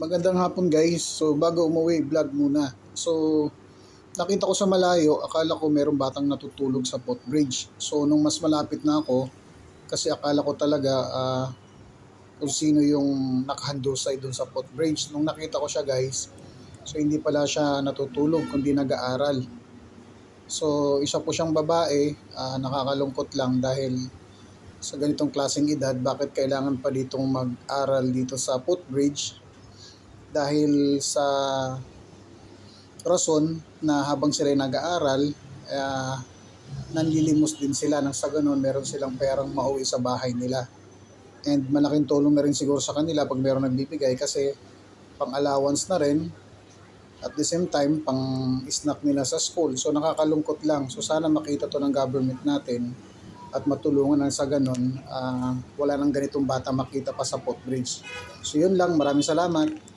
Magandang hapon guys. So bago umuwi, vlog muna. So nakita ko sa malayo, akala ko merong batang natutulog sa footbridge. So nung mas malapit na ako, kasi akala ko talaga kung sino yung nakahandusay dun sa footbridge. Nung nakita ko siya guys, so hindi pala siya natutulog kundi nag-aaral. So isa po siyang babae, nakakalungkot lang dahil sa ganitong klaseng edad, bakit kailangan pa ditong mag-aral dito sa footbridge? Dahil sa rason na habang sila nag-aaral, nanlilimos din sila nang sa ganun meron silang perang mauwi sa bahay nila. And malaking tulong na rin siguro sa kanila pag meron nagbibigay kasi pang allowance na rin at the same time pang snack nila sa school. So nakakalungkot lang. So sana makita to ng government natin at matulungan nang sa ganun wala nang ganitong bata makita pa sa footbridge. So yun lang, maraming salamat.